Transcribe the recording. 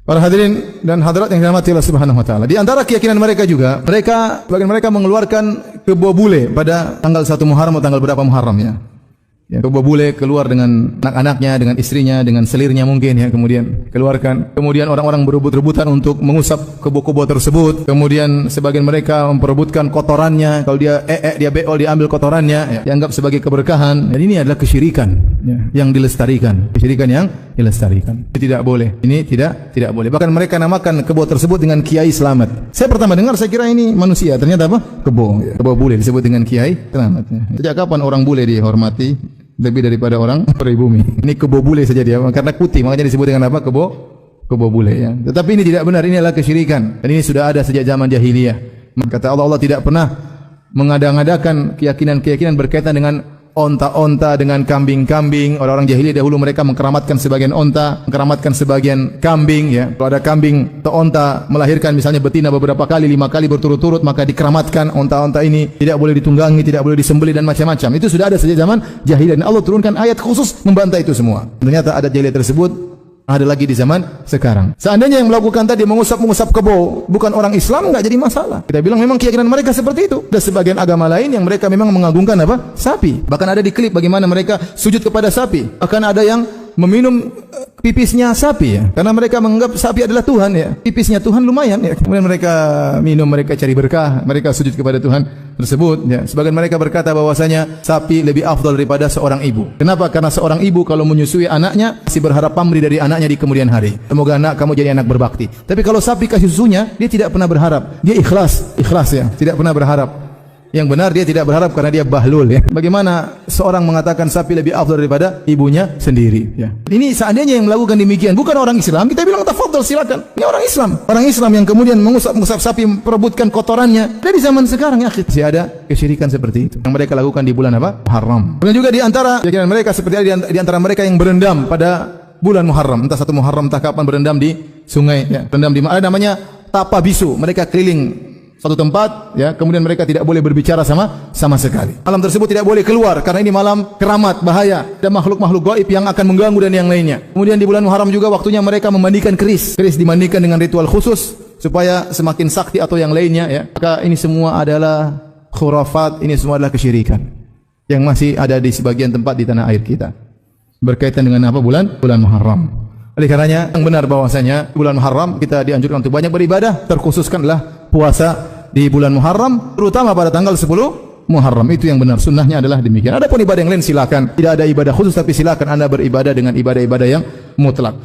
Para hadirin dan hadirat yang dirahmati Allah Subhanahu wa taala. Di antara keyakinan mereka juga, bagian mereka mengeluarkan kebo bule pada tanggal 1 Muharram atau tanggal berapa Muharram ya. Ya, kebo bule keluar dengan anak-anaknya, dengan istrinya, dengan selirnya mungkin ya, kemudian keluarkan. Kemudian orang-orang berebut-rebutan untuk mengusap kebo-kebo tersebut. Kemudian sebagian mereka memperebutkan kotorannya. Kalau dia dia beol, dia ambil kotorannya, ya, dianggap sebagai keberkahan. Dan ini adalah kesyirikan ya, yang dilestarikan. Kesyirikan yang dilestarikan. Ini tidak boleh. Ini tidak boleh. Bahkan mereka namakan kebo tersebut dengan Kiai Selamat. Saya pertama dengar, saya kira ini manusia. Ternyata apa? Kebo. Ya. Kebo bule disebut dengan Kiai Selamat. Ya. Sejak kapan orang bule dihormati lebih daripada orang pribumi? Ini kebo bule saja dia, karena putih makanya disebut dengan apa? Kebo bule ya. Tetapi ini tidak benar, ini adalah kesyirikan dan ini sudah ada sejak zaman jahiliyah. Kata Allah, Allah tidak pernah mengada-ngadakan keyakinan-keyakinan berkaitan dengan onta-onta, dengan kambing-kambing. Orang-orang jahiliyah dahulu mereka mengkeramatkan sebagian onta, mengkeramatkan sebagian kambing ya. Kalau ada kambing atau onta melahirkan misalnya betina beberapa kali, 5 kali berturut-turut, maka dikeramatkan onta-onta ini, tidak boleh ditunggangi, tidak boleh disembelih dan macam-macam. Itu sudah ada sejak zaman jahiliyah dan Allah turunkan ayat khusus membantah itu semua. Ternyata adat jahiliyah tersebut ada lagi di zaman sekarang. Seandainya yang melakukan tadi mengusap kebo bukan orang Islam, enggak jadi masalah. Kita bilang memang keyakinan mereka seperti itu. Ada sebagian agama lain yang mereka memang mengagungkan apa? Sapi. Bahkan ada di klip bagaimana mereka sujud kepada sapi. Bahkan ada yang meminum pipisnya sapi ya. Karena mereka menganggap sapi adalah Tuhan ya. Pipisnya Tuhan lumayan ya. Kemudian mereka minum, mereka cari berkah, mereka sujud kepada Tuhan tersebut ya. Sebagian mereka berkata bahwasanya sapi lebih afdal daripada seorang ibu. Kenapa? Karena seorang ibu kalau menyusui anaknya masih berharap pamrih dari anaknya di kemudian hari. Semoga anak kamu jadi anak berbakti. Tapi kalau sapi kasih susunya, dia tidak pernah berharap. Dia ikhlas ya, tidak pernah berharap. Yang benar dia tidak berharap karena dia bahlul ya. Bagaimana seorang mengatakan sapi lebih afdal daripada ibunya sendiri ya. Ini seandainya yang melakukan demikian bukan orang Islam, kita bilang tafadhol silakan. Ini orang Islam. Orang Islam yang kemudian mengusap sapi, memperebutkan kotorannya. Dari zaman sekarang ya, masih ada kesyirikan seperti itu yang mereka lakukan di bulan apa? Muharram. Dan juga di antara keyakinan mereka seperti ada di antara mereka yang berendam pada bulan Muharram. Entah 1 Muharram entah kapan berendam di sungai ya. Berendam di mana namanya tapa bisu. Mereka keliling satu tempat ya, kemudian mereka tidak boleh berbicara sama sekali. Malam tersebut tidak boleh keluar karena ini malam keramat, bahaya, ada makhluk-makhluk gaib yang akan mengganggu dan yang lainnya. Kemudian di bulan Muharram juga waktunya mereka memandikan keris. Keris dimandikan dengan ritual khusus supaya semakin sakti atau yang lainnya ya. Maka ini semua adalah khurafat, ini semua adalah kesyirikan yang masih ada di sebagian tempat di tanah air kita. Berkaitan dengan apa? Bulan Muharram. Oleh karenanya yang benar bahwasanya bulan Muharram kita dianjurkan untuk banyak beribadah, terkhususkanlah puasa di bulan Muharram, terutama pada tanggal 10 Muharram. Itu yang benar, sunnahnya adalah demikian. Adapun ibadah yang lain silakan, tidak ada ibadah khusus, tapi silakan Anda beribadah dengan ibadah-ibadah yang mutlak.